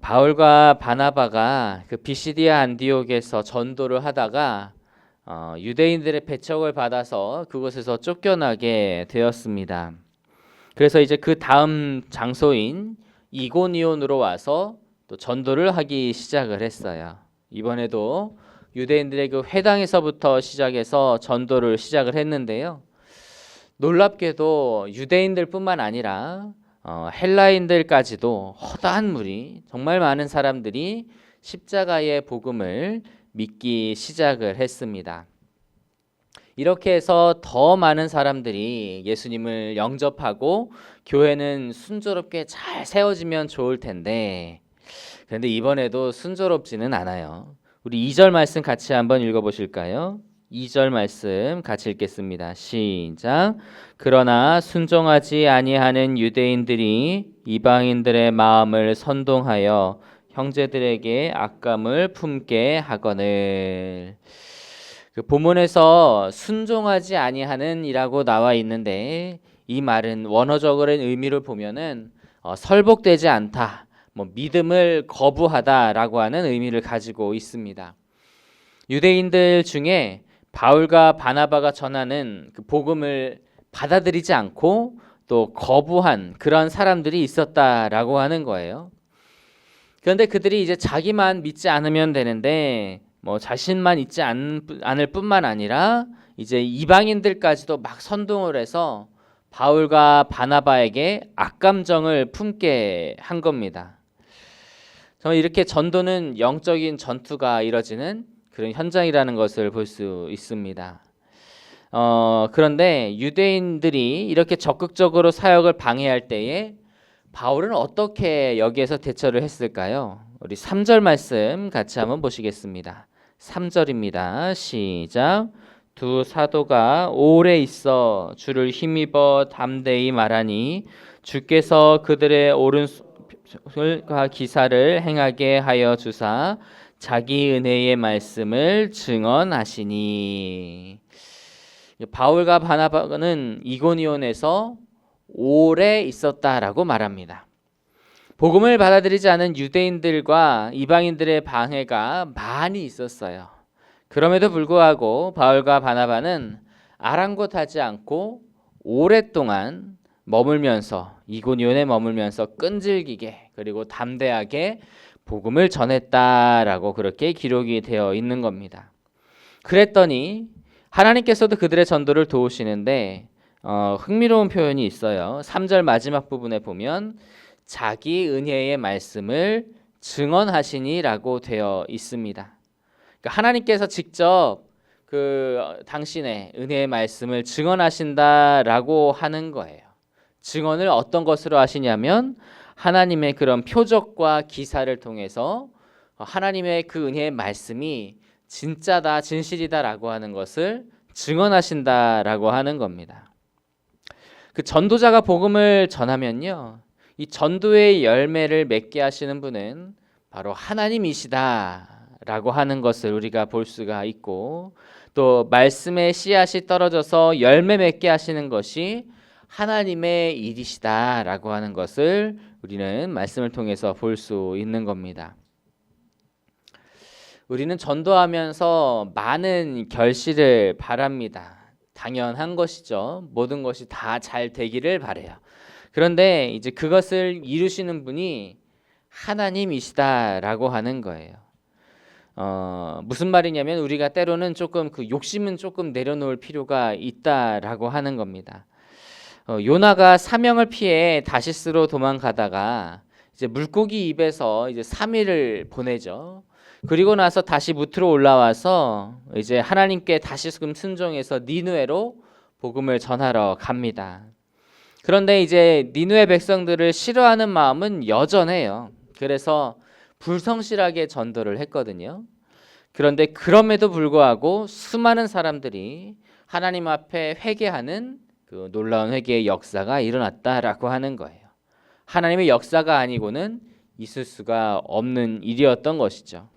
바울과 바나바가 그 비시디아 안디옥에서 전도를 하다가 유대인들의 배척을 받아서 그곳에서 쫓겨나게 되었습니다. 그래서 이제 그 다음 장소인 이고니온으로 와서 또 전도를 하기 시작을 했어요. 이번에도 유대인들의 그 회당에서부터 시작해서 전도를 시작을 했는데요. 놀랍게도 유대인들뿐만 아니라 헬라인들까지도 허다한 무리, 정말 많은 사람들이 십자가의 복음을 믿기 시작을 했습니다. 이렇게 해서 더 많은 사람들이 예수님을 영접하고 교회는 순조롭게 잘 세워지면 좋을 텐데, 그런데 이번에도 순조롭지는 않아요. 우리 2절 말씀 같이 한번 읽어보실까요? 2절 말씀 같이 읽겠습니다. 시작. 그러나 순종하지 아니하는 유대인들이 이방인들의 마음을 선동하여 형제들에게 악감을 품게 하거늘. 그 본문에서 순종하지 아니하는 이라고 나와 있는데, 이 말은 원어적으로는 의미를 보면은 설복되지 않다, 믿음을 거부하다라고 하는 의미를 가지고 있습니다. 유대인들 중에 바울과 바나바가 전하는 그 복음을 받아들이지 않고 또 거부한 그런 사람들이 있었다라고 하는 거예요. 그런데 그들이 이제 자기만 믿지 않으면 되는데 자신만 있지 않을 뿐만 아니라 이제 이방인들까지도 막 선동을 해서 바울과 바나바에게 악감정을 품게 한 겁니다. 정말 이렇게 전도는 영적인 전투가 이뤄지는 그런 현장이라는 것을 볼 수 있습니다. 그런데 유대인들이 이렇게 적극적으로 사역을 방해할 때에 바울은 어떻게 여기에서 대처를 했을까요? 우리 3절 말씀 같이 한번 보시겠습니다. 3절입니다. 시작. 두 사도가 오래 있어 주를 힘입어 담대히 말하니 주께서 그들의 오른손과 기사를 행하게 하여 주사 자기 은혜의 말씀을 증언하시니. 바울과 바나바는 이고니온에서 오래 있었다라고 말합니다. 복음을 받아들이지 않은 유대인들과 이방인들의 방해가 많이 있었어요. 그럼에도 불구하고 바울과 바나바는 아랑곳하지 않고 오랫동안 이고니온에 머물면서 끈질기게 그리고 담대하게 복음을 전했다라고 그렇게 기록이 되어 있는 겁니다. 그랬더니 하나님께서도 그들의 전도를 도우시는데 흥미로운 표현이 있어요. 3절 마지막 부분에 보면 자기 은혜의 말씀을 증언하시니라고 되어 있습니다. 그러니까 하나님께서 직접 그 당신의 은혜의 말씀을 증언하신다라고 하는 거예요. 증언을 어떤 것으로 하시냐면 하나님의 그런 표적과 기사를 통해서 하나님의 그 은혜의 말씀이 진짜다, 진실이다라고 하는 것을 증언하신다라고 하는 겁니다. 그 전도자가 복음을 전하면요, 이 전도의 열매를 맺게 하시는 분은 바로 하나님이시다라고 하는 것을 우리가 볼 수가 있고, 또 말씀의 씨앗이 떨어져서 열매 맺게 하시는 것이 하나님의 일이시다라고 하는 것을 우리는 말씀을 통해서 볼 수 있는 겁니다. 우리는 전도하면서 많은 결실을 바랍니다. 당연한 것이죠. 모든 것이 다 잘 되기를 바라요. 그런데 이제 그것을 이루시는 분이 하나님이시다라고 하는 거예요. 무슨 말이냐면 우리가 때로는 조금 그 욕심은 조금 내려놓을 필요가 있다라고 하는 겁니다. 요나가 사명을 피해 다시스로 도망가다가 이제 물고기 입에서 이제 3일을 보내죠. 그리고 나서 다시 무트로 올라와서 이제 하나님께 다시금 순종해서 니느웨로 복음을 전하러 갑니다. 그런데 이제 니느웨 백성들을 싫어하는 마음은 여전해요. 그래서 불성실하게 전도를 했거든요. 그런데 그럼에도 불구하고 수많은 사람들이 하나님 앞에 회개하는 그 놀라운 회개의 역사가 일어났다라고 하는 거예요. 하나님의 역사가 아니고는 있을 수가 없는 일이었던 것이죠.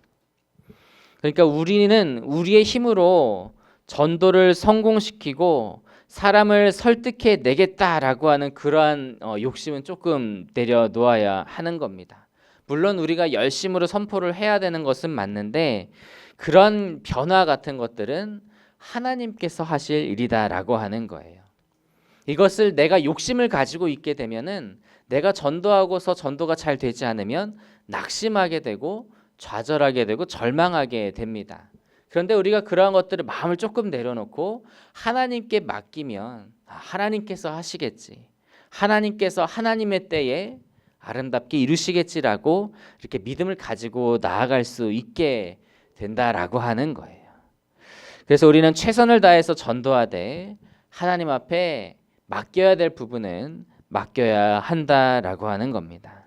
그러니까 우리는 우리의 힘으로 전도를 성공시키고 사람을 설득해 내겠다라고 하는 그러한 욕심은 조금 내려놓아야 하는 겁니다. 물론 우리가 열심으로 선포를 해야 되는 것은 맞는데 그런 변화 같은 것들은 하나님께서 하실 일이다라고 하는 거예요. 이것을 내가 욕심을 가지고 있게 되면은 내가 전도하고서 전도가 잘 되지 않으면 낙심하게 되고 좌절하게 되고 절망하게 됩니다. 그런데 우리가 그러한 것들을 마음을 조금 내려놓고 하나님께 맡기면 하나님께서 하시겠지. 하나님께서 하나님의 때에 아름답게 이루시겠지라고 이렇게 믿음을 가지고 나아갈 수 있게 된다라고 하는 거예요. 그래서 우리는 최선을 다해서 전도하되 하나님 앞에 맡겨야 될 부분은 맡겨야 한다라고 하는 겁니다.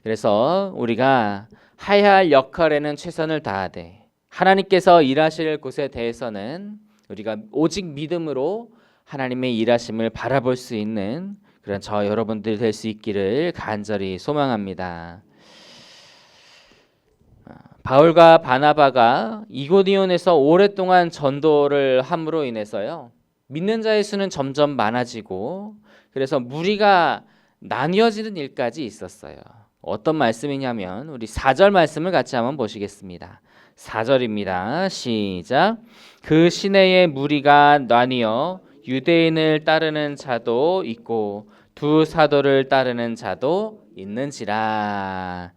그래서 우리가 해야 할 역할에는 최선을 다하되 하나님께서 일하실 곳에 대해서는 우리가 오직 믿음으로 하나님의 일하심을 바라볼 수 있는 그런 저 여러분들 될 수 있기를 간절히 소망합니다. 바울과 바나바가 이고니온에서 오랫동안 전도를 함으로 인해서요. 믿는 자의 수는 점점 많아지고 그래서 무리가 나뉘어지는 일까지 있었어요. 어떤 말씀이냐면 우리 4절 말씀을 같이 한번 보시겠습니다. 4절입니다. 시작. 그 시내의 무리가 나뉘어 유대인을 따르는 자도 있고 두 사도를 따르는 자도 있는지라.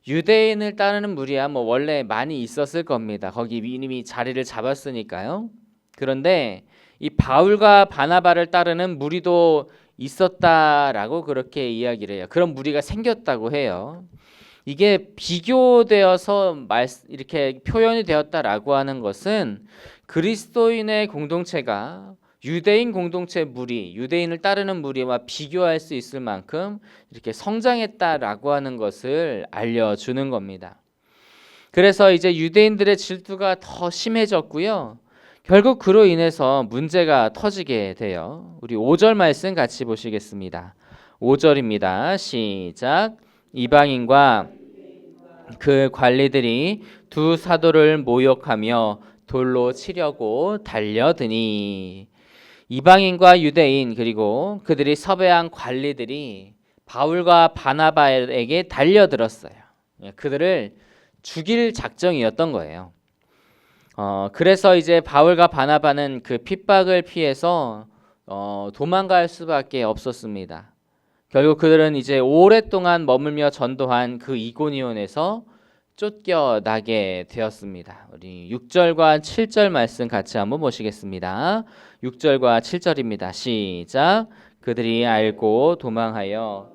유대인을 따르는 무리야 뭐 원래 많이 있었을 겁니다. 거기 이미 자리를 잡았으니까요. 그런데 이 바울과 바나바를 따르는 무리도 있었다라고 그렇게 이야기를 해요. 그런 무리가 생겼다고 해요. 이게 비교되어서 이렇게 표현이 되었다라고 하는 것은 그리스도인의 공동체가 유대인 공동체 무리, 유대인을 따르는 무리와 비교할 수 있을 만큼 이렇게 성장했다라고 하는 것을 알려주는 겁니다. 그래서 이제 유대인들의 질투가 더 심해졌고요. 결국 그로 인해서 문제가 터지게 돼요. 우리 5절 말씀 같이 보시겠습니다. 5절입니다. 시작. 이방인과 그 관리들이 두 사도를 모욕하며 돌로 치려고 달려드니. 이방인과 유대인 그리고 그들이 섭외한 관리들이 바울과 바나바에게 달려들었어요. 그들을 죽일 작정이었던 거예요. 그래서 이제 바울과 바나바는 그 핍박을 피해서 도망갈 수밖에 없었습니다. 결국 그들은 이제 오랫동안 머물며 전도한 그 이고니온에서 쫓겨나게 되었습니다. 우리 6절과 7절 말씀 같이 한번 보시겠습니다. 6절과 7절입니다. 시작. 그들이 알고 도망하여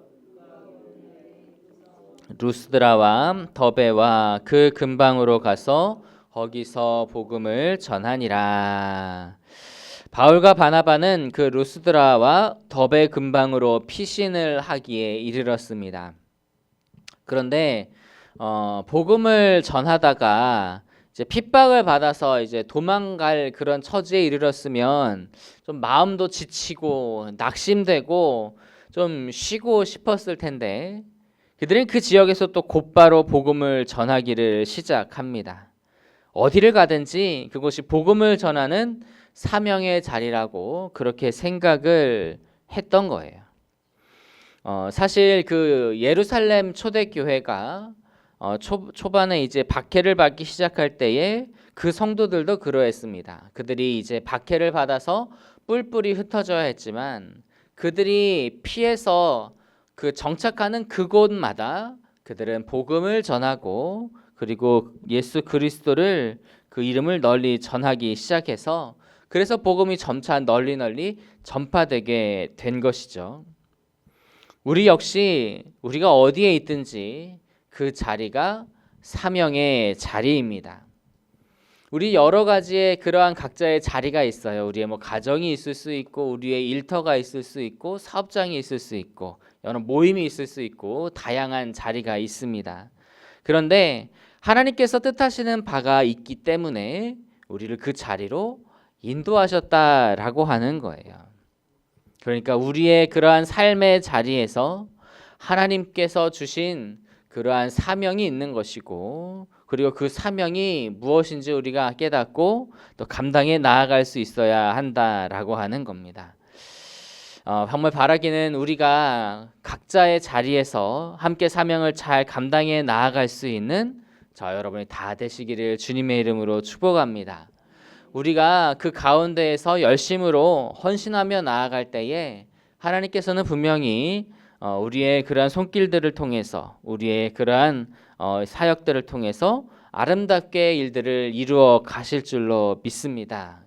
루스드라와 더베와 그 근방으로 가서 거기서 복음을 전하니라. 바울과 바나바는 그 루스드라와 더베 근방으로 피신을 하기에 이르렀습니다. 그런데 복음을 전하다가 이제 핍박을 받아서 이제 도망갈 그런 처지에 이르렀으면 좀 마음도 지치고 낙심되고 좀 쉬고 싶었을 텐데 그들은 그 지역에서 또 곧바로 복음을 전하기를 시작합니다. 어디를 가든지 그곳이 복음을 전하는 사명의 자리라고 그렇게 생각을 했던 거예요. 사실 그 예루살렘 초대교회가 초반에 이제 박해를 받기 시작할 때에 그 성도들도 그러했습니다. 그들이 이제 박해를 받아서 뿔뿔이 흩어져야 했지만 그들이 피해서 그 정착하는 그곳마다 그들은 복음을 전하고 그리고 예수 그리스도를 그 이름을 널리 전하기 시작해서 그래서 복음이 점차 널리 전파되게 된 것이죠. 우리 역시 우리가 어디에 있든지 그 자리가 사명의 자리입니다. 우리 여러 가지의 그러한 각자의 자리가 있어요. 우리의 뭐 가정이 있을 수 있고 우리의 일터가 있을 수 있고 사업장이 있을 수 있고 여러 모임이 있을 수 있고 다양한 자리가 있습니다. 그런데 하나님께서 뜻하시는 바가 있기 때문에 우리를 그 자리로 인도하셨다라고 하는 거예요. 그러니까 우리의 그러한 삶의 자리에서 하나님께서 주신 그러한 사명이 있는 것이고 그리고 그 사명이 무엇인지 우리가 깨닫고 또 감당해 나아갈 수 있어야 한다라고 하는 겁니다. 정말 바라기는 우리가 각자의 자리에서 함께 사명을 잘 감당해 나아갈 수 있는 저 여러분이 다 되시기를 주님의 이름으로 축복합니다. 우리가 그 가운데에서 열심으로 헌신하며 나아갈 때에 하나님께서는 분명히 우리의 그러한 손길들을 통해서 우리의 그러한 사역들을 통해서 아름답게 일들을 이루어 가실 줄로 믿습니다.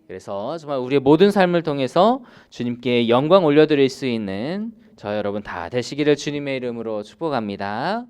그래서 정말 우리의 모든 삶을 통해서 주님께 영광 올려드릴 수 있는 저 여러분 다 되시기를 주님의 이름으로 축복합니다.